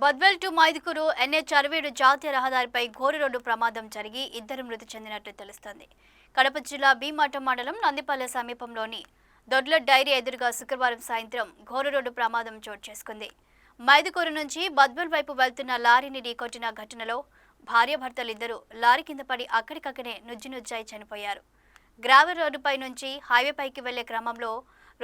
Badvel to Mydukur NH 67 జాతీయ రహదారిపై ఘోర రోడ్డు ప్రమాదం జరిగి ఇద్దరు మృతి చెందినట్లు తెలుస్తోంది. కడప జిల్లా భీమాటం మండలం నందిపల్లె సమీపంలోని దొడ్ల డైరీ ఎదురుగా శుక్రవారం సాయంత్రం ఘోర రోడ్డు ప్రమాదం చోటు చేసుకుంది. మైదుకూరు నుంచి బద్వేల్ వైపు వెళ్తున్న లారీని ఢీకొట్టిన ఘటనలో భార్యాభర్తలిద్దరూ లారీ కింద పడి అక్కడికక్కడే నుజ్జునుజ్జాయి చనిపోయారు. గ్రావెల్ రోడ్డుపై నుంచి హైవేపైకి వెళ్లే క్రమంలో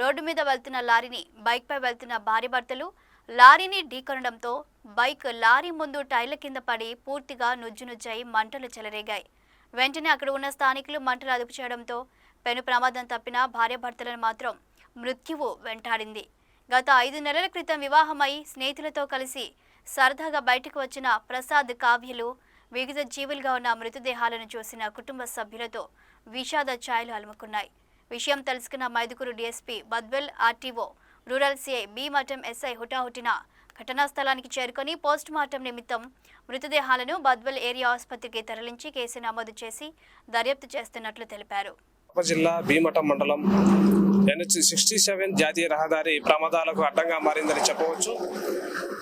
రోడ్డు మీద వెళ్తున్న లారీని బైక్పై వెళ్తున్న భార్యాభర్తలు లారీని ఢీకొనడంతో బైక్ లారీ ముందు టైర్ల కింద పడి పూర్తిగా నుజ్జునుజ్జాయి మంటలు చెలరేగాయి. వెంటనే అక్కడ ఉన్న స్థానికులు మంటలు అదుపు చేయడంతో పెను ప్రమాదం తప్పిన భార్యాభర్తలను మాత్రం మృత్యువు వెంటాడింది. గత 5 నెలల క్రితం వివాహమై స్నేహితులతో కలిసి సరదాగా బయటకు వచ్చిన ప్రసాద్, కావ్యలు వివిధ జీవులుగా ఉన్న మృతదేహాలను చూసిన కుటుంబ సభ్యులతో విషాద ఛాయలు అలుముకున్నాయి. విషయం తెలుసుకున్న Mydukur DSP, Badvel RTO, rural CI, Bhimatam SI హుటాహుటిన ఘటనా స్థలానికి చేరుకొని పోస్ట్ మార్టం నిమిత్తం మృతదేహాలను బద్వేల్ ఏరియా ఆసుపత్రికి తరలించి కేసు నమోదు చేసి దర్యాప్తు చేస్తున్నట్లు తెలిపారు. జిల్లా భీమటం మండలం ఎన్హెచ్ 67 జాతీయ రహదారి ప్రమాదాలకు అడ్డంగా మారిందని చెప్పవచ్చు.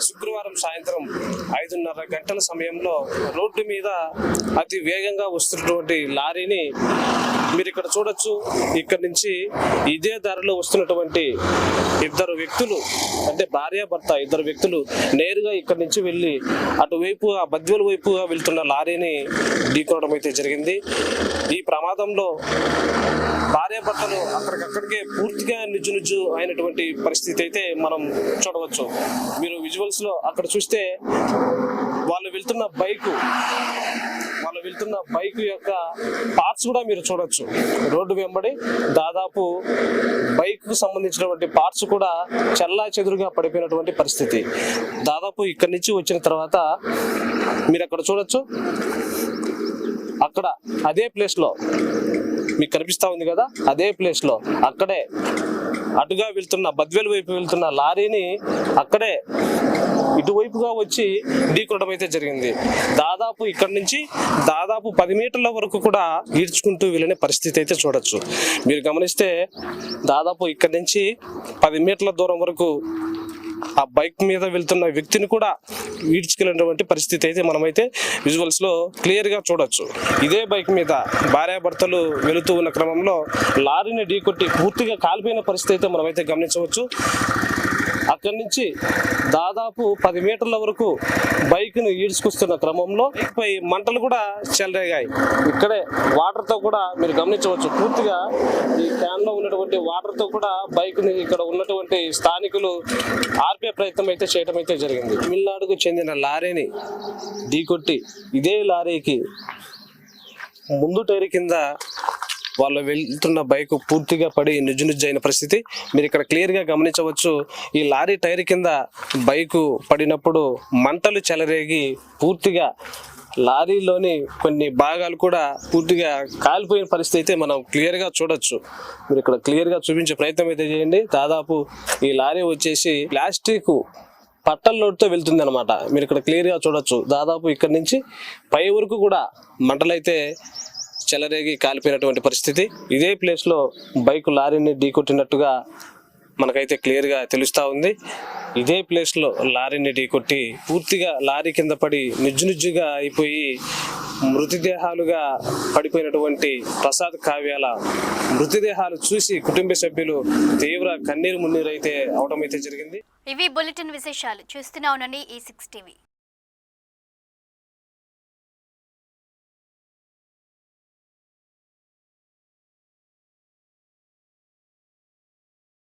శుక్రవారం సాయంత్రం 5:30 గంటల సమయంలో రోడ్డు మీద అతి వేగంగా వస్తున్నటువంటి లారీని మీరు ఇక్కడ చూడొచ్చు. ఇక్కడి నుంచి ఇదే దారిలో వస్తున్నటువంటి ఇద్దరు వ్యక్తులు, అంటే భార్యాభర్త ఇద్దరు వ్యక్తులు నేరుగా ఇక్కడి నుంచి వెళ్ళి అటువైపుగా బద్వేల్ వైపుగా వెళ్తున్న లారీని ఢీకొనడం అయితే జరిగింది. ఈ ప్రమాదంలో భార్యాభర్తలు అక్కడికక్కడికే పూర్తిగా నిజ్జు అయినటువంటి పరిస్థితి అయితే మనం చూడవచ్చు. మీరు విజువల్స్ లో అక్కడ చూస్తే వాళ్ళు వెళ్తున్న బైక్ యొక్క పార్ట్స్ కూడా మీరు చూడొచ్చు. రోడ్డు వెంబడి దాదాపు బైక్ కు సంబంధించినటువంటి పార్ట్స్ కూడా చెల్లా చెదురుగా పడిపోయినటువంటి పరిస్థితి. దాదాపు ఇక్కడి నుంచి వచ్చిన తర్వాత మీరు అక్కడ చూడొచ్చు. అక్కడ అదే ప్లేస్ లో మీకు కనిపిస్తా ఉంది కదా, అదే ప్లేస్ లో అక్కడే అటుగా వెళ్తున్న బద్వేల్ వైపు వెళ్తున్న లారీని అక్కడే ఇటువైపుగా వచ్చి ఢీకొనడం అయితే జరిగింది. దాదాపు ఇక్కడి నుంచి దాదాపు 10 మీటర్ల వరకు కూడా ఈడ్చుకుంటూ వెళ్ళిన పరిస్థితి అయితే చూడొచ్చు. మీరు గమనిస్తే దాదాపు ఇక్కడి నుంచి 10 మీటర్ల దూరం వరకు ఆ బైక్ మీద వెళ్తున్న వ్యక్తిని కూడా ఈడ్చుకెళ్ళినటువంటి పరిస్థితి అయితే మనమైతే విజువల్స్ లో క్లియర్ గా చూడొచ్చు. ఇదే బైక్ మీద భార్యాభర్తలు వెళుతూ ఉన్న క్రమంలో లారీని ఢీకొట్టి పూర్తిగా కాలిపోయిన పరిస్థితి అయితే మనమైతే గమనించవచ్చు. అక్కడి నుంచి దాదాపు 10 మీటర్ల వరకు బైక్ ను ఈడ్చుకొస్తున్న క్రమంలో పై మంటలు కూడా చెలరేగాయి. ఇక్కడే వాటర్ తో కూడా మీరు గమనించవచ్చు. పూర్తిగా ఈ క్యాన్ లో ఉన్నటువంటి వాటర్ తో కూడా బైక్ ని ఇక్కడ ఉన్నటువంటి స్థానికులు ఆర్పే ప్రయత్నం అయితే చేయడం అయితే జరిగింది. తమిళనాడుకు చెందిన లారీని ఢీకొట్టి ఇదే లారీకి ముందు టైర్ కింద వాళ్ళు వెళ్తున్న బైక్ పూర్తిగా పడి నుజ్జునుజ్జైన పరిస్థితి మీరు ఇక్కడ క్లియర్ గా గమనించవచ్చు. ఈ లారీ టైర్ కింద బైకు పడినప్పుడు మంటలు చెలరేగి పూర్తిగా లారీలోని కొన్ని భాగాలు కూడా పూర్తిగా కాలిపోయిన పరిస్థితి అయితే మనం క్లియర్ గా చూడొచ్చు. మీరు ఇక్కడ క్లియర్ గా చూపించే ప్రయత్నం అయితే చేయండి. దాదాపు ఈ లారీ వచ్చేసి ప్లాస్టిక్ పట్టల లోటుతో వెళ్తుంది అనమాట. మీరు ఇక్కడ క్లియర్ గా చూడొచ్చు. దాదాపు ఇక్కడ నుంచి పై వరకు కూడా మంటలైతే చెలరేగి కాలిపోయినటువంటి పరిస్థితి. ఇదే ప్లేస్ లో బైక్ లారీని ఢీకొట్టినట్టుగా మనకైతే క్లియర్ గా తెలుస్తా ఉంది. ఇదే ప్లేస్ లో లారీని ఢీకొట్టి పూర్తిగా లారీ కింద పడి నిజ్జుగా అయిపోయి మృతదేహాలుగా పడిపోయినటువంటి ప్రసాద్, కావ్యాల మృతదేహాలు చూసి కుటుంబ సభ్యులు తీవ్ర కన్నీరు మున్నీరు అయితే అవడం అయితే జరిగింది. ఇవి బులెటిన్ విశేషాలు. చూస్తూనే ఉండండి E6 TV.